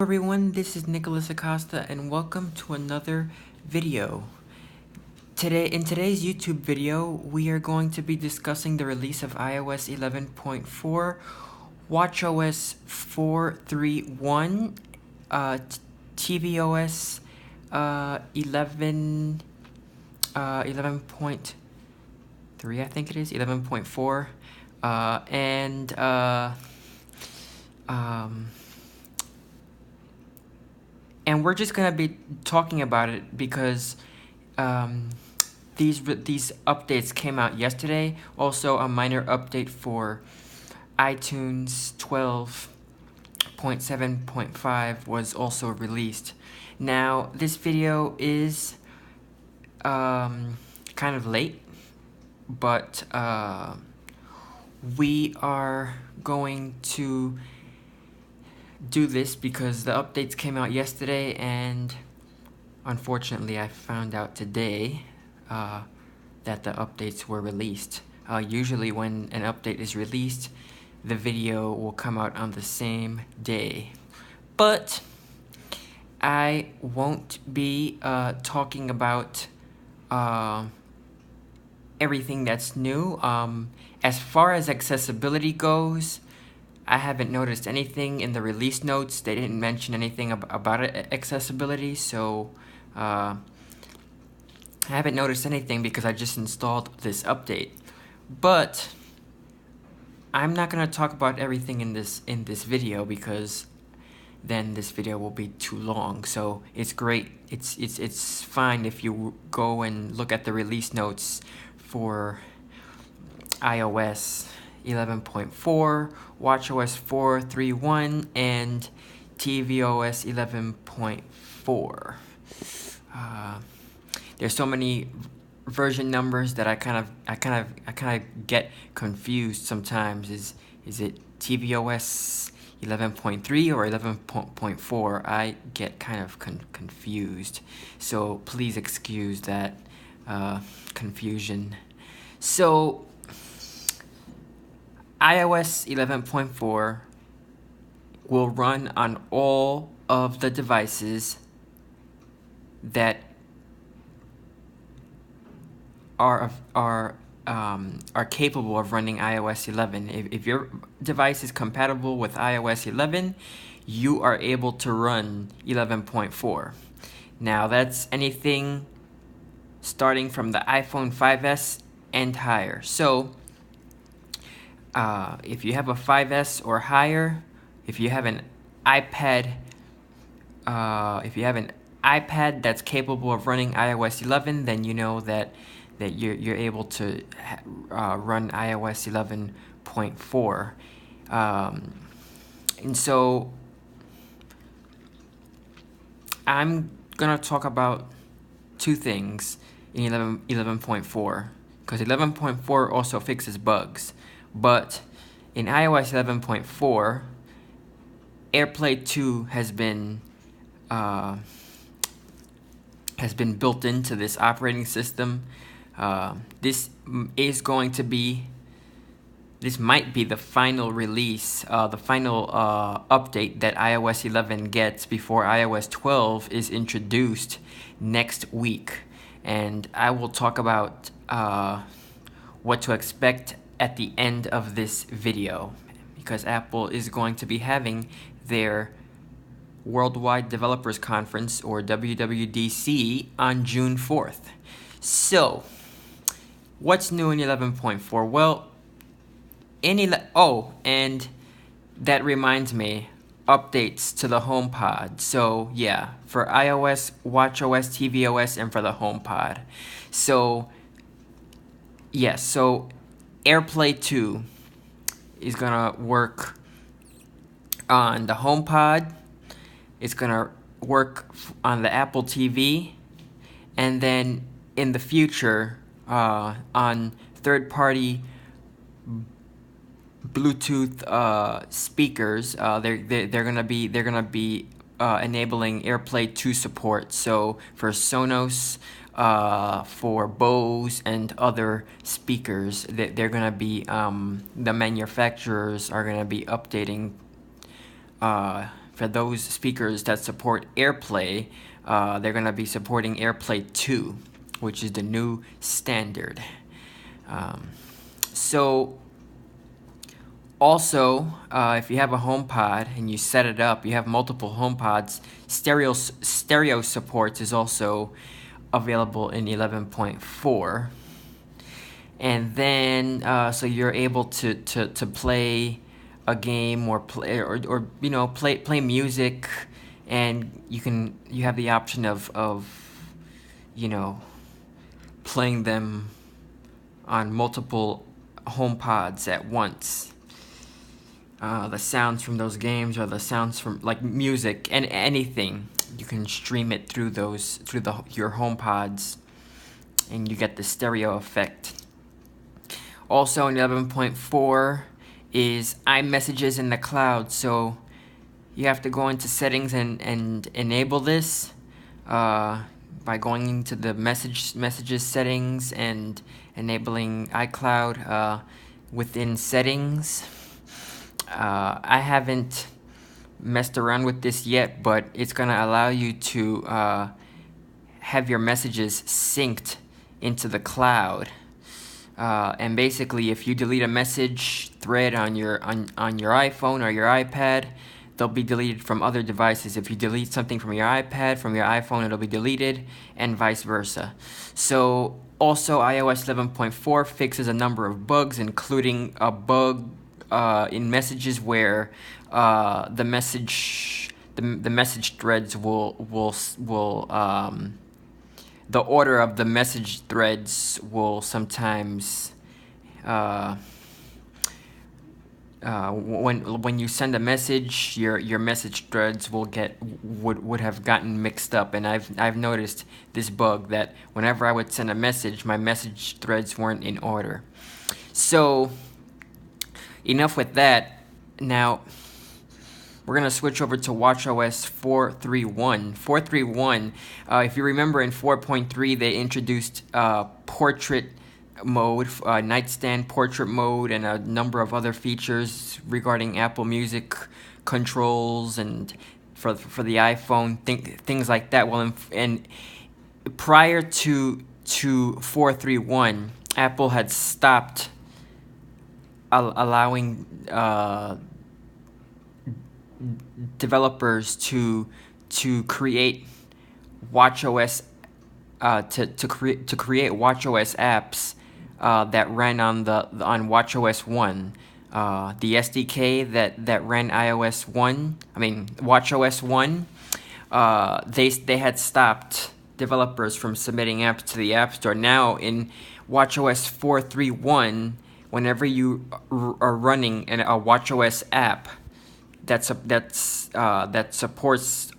Everyone, this is Nicholas Acosta and welcome to another video. In today's YouTube video, we are going to be discussing the release of iOS 11.4, watchOS 4.3.1, tvOS 11.3, I think it is, 11.4, and we're just gonna be talking about it because these updates came out yesterday. Also, a minor update for iTunes 12.7.5 was also released. Now, this video is kind of late, but we are going to do this because the updates came out yesterday, and unfortunately I found out today that the updates were released. Usually when an update is released, the video will come out on the same day. But I won't be talking about everything that's new. As far as accessibility goes, I haven't noticed anything in the release notes. They didn't mention anything about accessibility, so I haven't noticed anything because I just installed this update. But I'm not gonna talk about everything in this video because then this video will be too long. So it's great. It's fine if you go and look at the release notes for iOS 11.4, watchOS 4.3.1, and tvOS 11.4. There's so many version numbers that I kind of get confused sometimes. Is it tvOS 11.3 or 11.4? I get kind of confused. So please excuse that confusion. So iOS 11.4 will run on all of the devices that are capable of running iOS 11. If your device is compatible with iOS 11, you are able to run 11.4. Now that's anything starting from the iPhone 5S and higher. So if you have a 5S or higher, if you have an iPad, that's capable of running iOS 11, then you know that you're able to run iOS 11.4. And so I'm gonna talk about two things in 11.4, because 11.4 also fixes bugs. But in iOS 11.4, AirPlay 2 has been built into this operating system. This might be the final release, the final update that iOS 11 gets before iOS 12 is introduced next week. And I will talk about what to expect at the end of this video, because Apple is going to be having their Worldwide Developers Conference, or WWDC, on June 4th. So, what's new in 11.4? Well, and that reminds me, updates to the HomePod. So yeah, for iOS, watchOS, tvOS, and for the HomePod. So yes, so AirPlay 2 is gonna work on the HomePod. It's gonna work on the Apple TV, and then in the future on third-party Bluetooth speakers, they're gonna be enabling AirPlay 2 support. So for Sonos, for Bose and other speakers, they're gonna be the manufacturers are gonna be updating for those speakers that support AirPlay, they're going to be supporting AirPlay 2, which is the new standard. So also, if you have a HomePod and you set it up, you have multiple HomePods, stereo support is also available in 11.4. And then, so you're able to play a game or play or play music, and you have the option of playing them on multiple HomePods at once. The sounds from those games or the sounds from like music and anything, you can stream it through your HomePods, and you get the stereo effect. Also in 11.4 is iMessages in the cloud. So you have to go into settings and enable this by going into the messages settings and enabling iCloud within settings. I haven't messed around with this yet, but it's gonna allow you to have your messages synced into the cloud. And basically, if you delete a message thread on your iPhone or your iPad, they'll be deleted from other devices. If you delete something from your iPad, from your iPhone, it'll be deleted, and vice versa. So also, iOS 11.4 fixes a number of bugs, including a bug in messages where the message threads will the order of the message threads will sometimes when you send a message, your message threads would have gotten mixed up, and I've noticed this bug that whenever I would send a message, my message threads weren't in order. So enough with that. Now we're going to switch over to watchOS 4.3.1. 4.3.1, if you remember in 4.3, they introduced portrait mode, nightstand portrait mode, and a number of other features regarding Apple Music controls and for the iPhone, things like that. Well, and prior to 4.3.1, Apple had stopped allowing developers to create watchOS to create watchOS apps that ran on watchOS 1. The SDK that ran watchOS 1, they had stopped developers from submitting apps to the App Store. Now in watchOS 4.3.1, whenever you are running a watchOS app that supports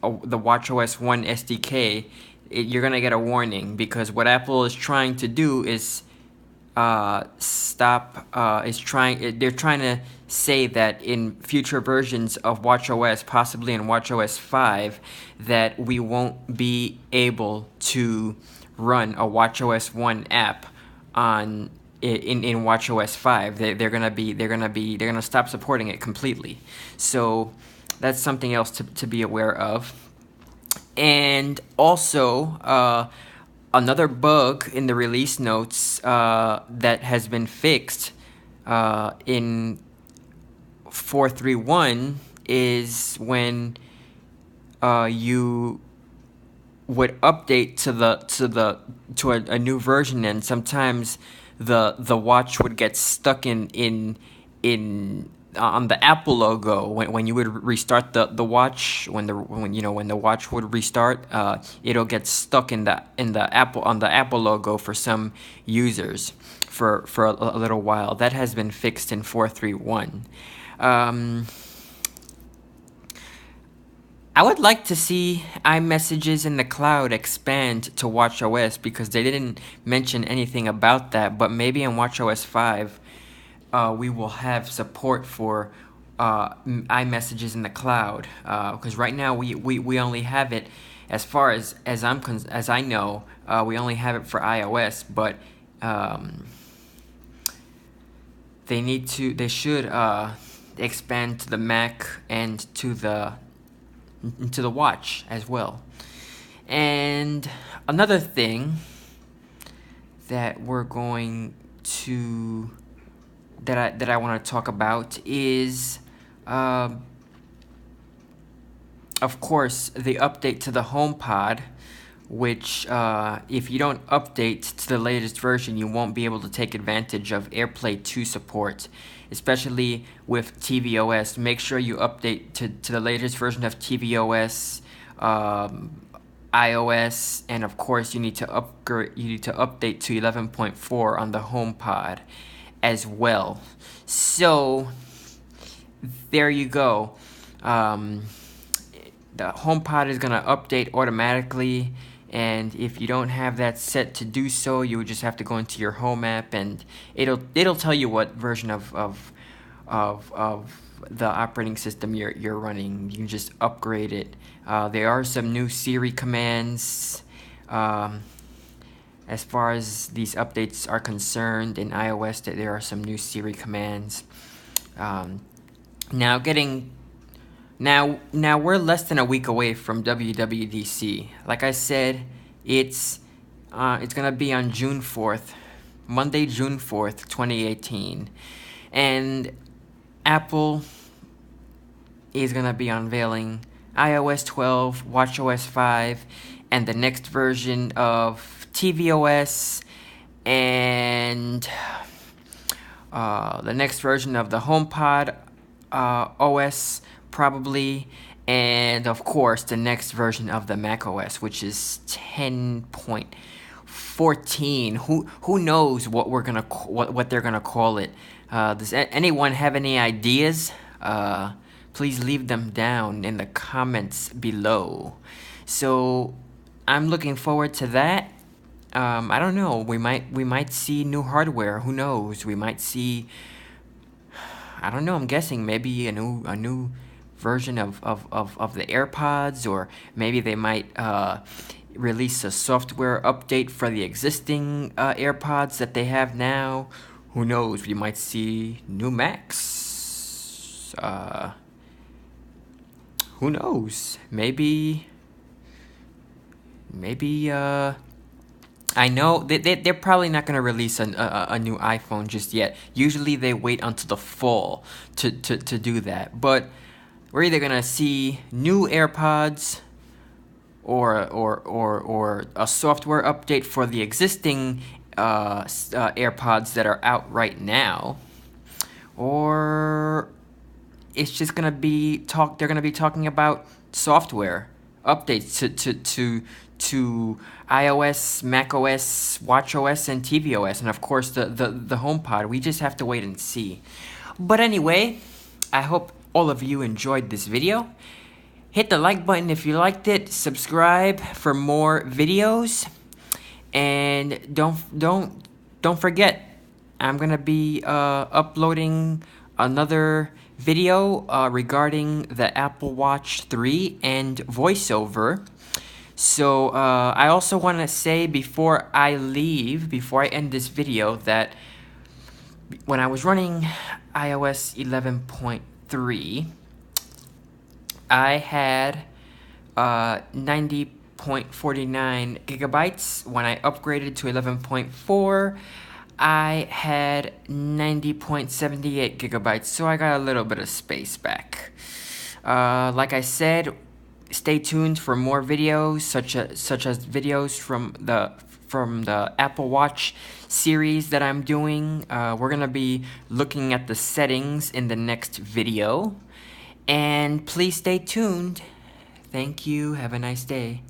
the watchOS 1 SDK, you're gonna get a warning, because what Apple is trying to do is they're trying to say that in future versions of watchOS, possibly in watchOS 5, that we won't be able to run a watchOS 1 app in watchOS 5. They're gonna stop supporting it completely. So that's something else to be aware of. And also, another bug in the release notes that has been fixed in 4.3.1 is when you would update to a new version, and sometimes the watch would get stuck in on the Apple logo when you would restart the watch. When the watch would restart, it'll get stuck on the Apple logo for some users for a little while. That has been fixed in 4.3.1. I would like to see iMessages in the cloud expand to watchOS, because they didn't mention anything about that. But maybe in watchOS 5, we will have support for iMessages in the cloud. Because right now we only have it, as far as I know, we only have it for iOS. But they should expand to the Mac and to the into the watch as well. And another thing that we're going to that I want to talk about is, of course, the update to the HomePod, which if you don't update to the latest version, you won't be able to take advantage of AirPlay 2 support, especially with tvOS. Make sure you update to the latest version of tvOS, iOS, and of course you need to update to 11.4 on the HomePod as well. So there you go. The HomePod is gonna update automatically, and if you don't have that set to do so, you would just have to go into your Home app, and it'll tell you what version of the operating system you're running. You can just upgrade it. There are some new Siri commands as far as these updates are concerned. In iOS, there are some new Siri commands. Now we're less than a week away from WWDC. Like I said, it's gonna be on June 4th, Monday, June 4th, 2018, and Apple is gonna be unveiling iOS 12, watchOS 5, and the next version of tvOS, and the next version of the HomePod OS probably, and of course the next version of the macOS, which is 10.14. Who knows what what they're gonna call it? Does anyone have any ideas? Please leave them down in the comments below. So I'm looking forward to that. I don't know. We might see new hardware. Who knows? We might see. I don't know. I'm guessing maybe a new version of the AirPods, or maybe they might release a software update for the existing AirPods that they have now. Who knows? We might see new Macs. Who knows? Maybe. I know they're probably not going to release a new iPhone just yet. Usually they wait until the fall to do that. But we're either going to see new AirPods or a software update for the existing AirPods that are out right now, or it's just going to be they're going to be talking about software updates to iOS, macOS, watchOS, and tvOS, and of course the HomePod. We just have to wait and see. But anyway, I hope all of you enjoyed this video. Hit the like button if you liked it. Subscribe for more videos, and don't forget, I'm gonna be uploading another video regarding the Apple Watch 3 and VoiceOver. So I also want to say before I end this video, that when I was running iOS 11.3, I had 90.49 gigabytes. When I upgraded to 11.4, I had 90.78 gigabytes, so I got a little bit of space back. Like I said, stay tuned for more videos, such as videos from the Apple Watch series that I'm doing. We're gonna be looking at the settings in the next video, and please stay tuned. Thank you. Have a nice day.